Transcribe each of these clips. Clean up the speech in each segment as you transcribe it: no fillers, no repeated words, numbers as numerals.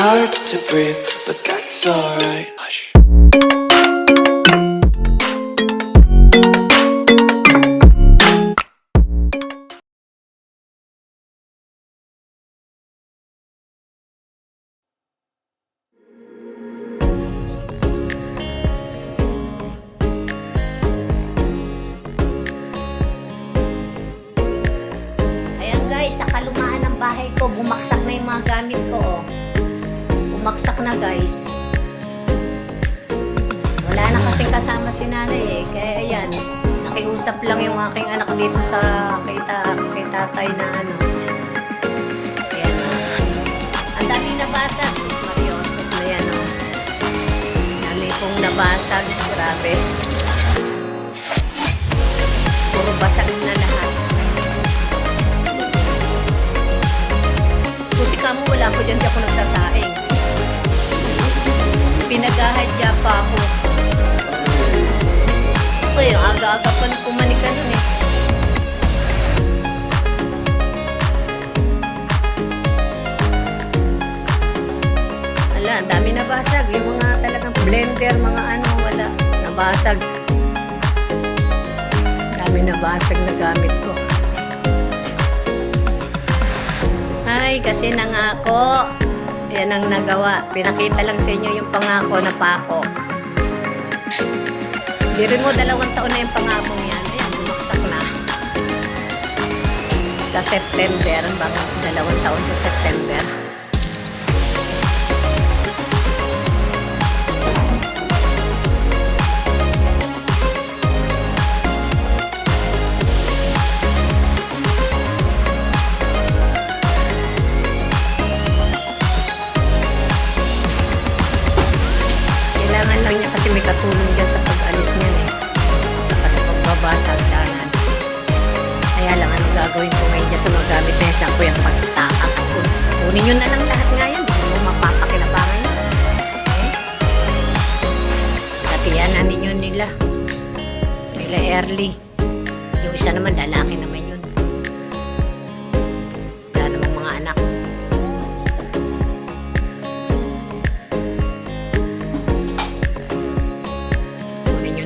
hard to breathe, but that's alright. Hush. Ayan guys, sa kalumaan ng bahay ko, bumaksak na yung mga gamit ko. Oh. Bumaksak na guys. Wala na kasing kasama si nanay eh. Kaya ayan, nakiusap lang yung aking anak dito sa kay tatay na ano. Ayan o. Ang dami nabasag. Sus Mariosep na yan o. Dami pong nabasag. Grabe. Puro basag na lahat. Buti ka mo, wala ko dyan, di ako nagsasaing. Pinagahadya pa ako. Okay, yung aga-aga pa na pumanik ka nun eh. Wala, ang dami nabasag. Yung mga talagang blender, mga ano, wala. Nabasag. Dami nabasag na gamit ko. Ay, kasi nangako. Yan ang nagawa. Pinakita lang sa inyo yung pangako na pako. Biro mo, 2 taon na yung pangakong yan. Ayan, bumaksak na. Sa September, baka 2 taon sa September. Kailangan lang niya kasi may katulong dyan sa pag-alis niya eh. Saka sa pagbaba sa hagdanan. Kaya lang anong gagawin ko ngayon dyan sa mga gamit na yan. Saan ko yung pagtakak ko. Kunin nyo na lang lahat nga yan. Hindi mo mapapakinabangan yun. Okay. Katiyanan ninyo nila. Nila early. Yung isa naman lalaki naman yun. Wala namang mga anak.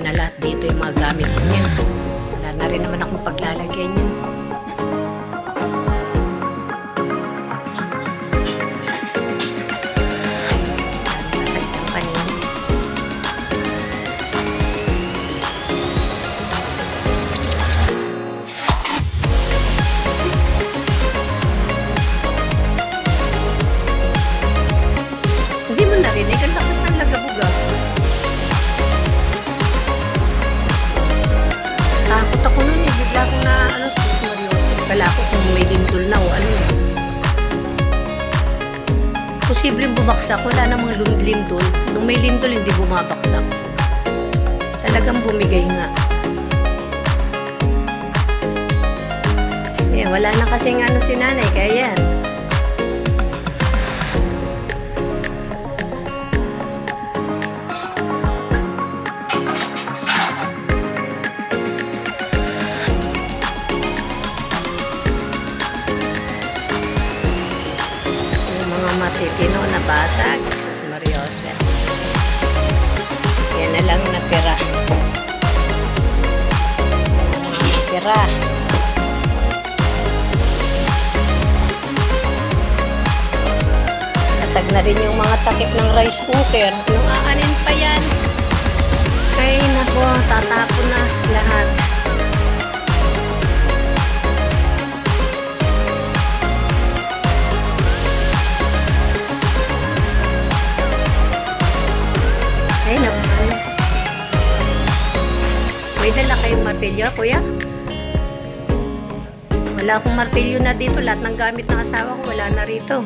Lahat dito yung mga gamit ko niyan. Wala na rin naman akong paglalagyan niyan. Nasag ng kanina. Hindi mo narinig ang lakas ng lagabuga. Takot ako nun eh. Bigla ko na, sus Mariosep. Kala ko kung may lindol na o ano eh. Posibleng bumagsak. Wala namang lindol. Nung may lindol, hindi bumabaksak. Talagang bumigay nga. Eh, wala na kasing ano si nanay. Kaya yan. Matitino na basag. Sus Mariosep. Yan na lang natira. Natira. Nasag na rin yung mga takip ng rice cooker. Yung aanin pa yan. Ay nako, tatapon na lahat. Ay, naman. May dala kayong martilyo, kuya? Wala akong martilyo na dito. Lahat ng gamit ng asawa ko, wala na rito.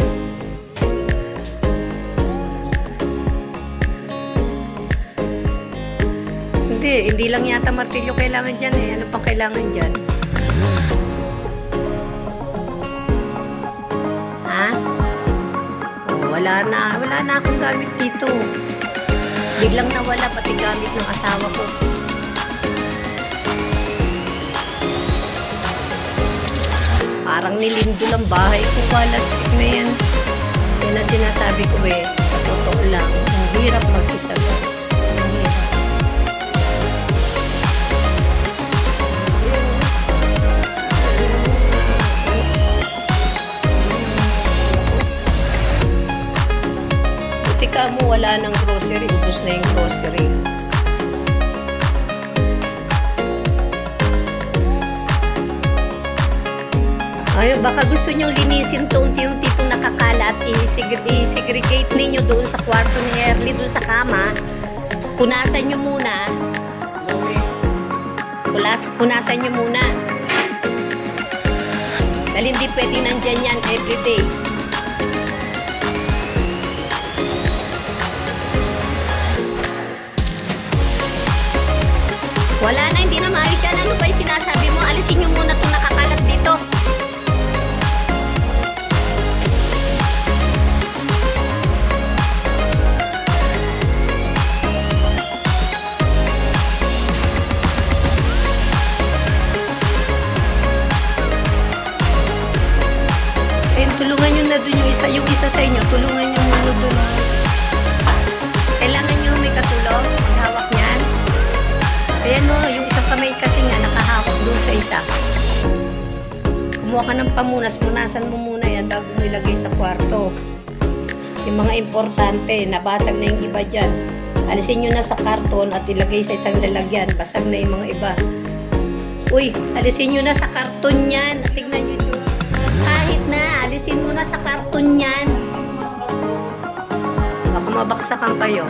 Hindi lang yata martilyo kailangan dyan eh. Ano pang kailangan dyan? Ha? Oh, wala na akong gamit dito. Biglang nawala pati gamit ng asawa ko. Parang nilindol ang bahay ko. Walastik na yan. Yan Yan ang sinasabi ko sa totoo lang, ang hirap mag-isa guys. Ang hirap. Buti ka mo wala ng grocery, ubos na yung grocery. Ayun, baka gusto nyo linisin to unti-unti itong nakakala at i-segregate ninyo doon sa kwarto ni Erly, doon sa kama. Punasan nyo muna. Punasan nyo muna. Dahil hindi pwede nandyan yan everyday. Wala na, hindi na maayos yan. Ano ba yung sinasabi mo? Alisin nyo muna itong nakakalat dito. Tulungan nyo na dun yung isa sa inyo, tulungan nyo muna dun. Kailangan nyo may katulong, maghawak niyan. Ayan o, yung isang kamay kasi nga nakahawak dun sa isa. Kumuha ka ng pamunas, munasan mo muna yan bago mo ilagay sa kwarto. Yung mga importante, nabasag na yung iba dyan. Alisin nyo na sa karton at ilagay sa isang lalagyan, basag na yung mga iba. Uy, alisin nyo na sa karton yan. Tignan nyo dun. Kahit na, alisin mo na sa karton yan. Baka mabaksakan kayo.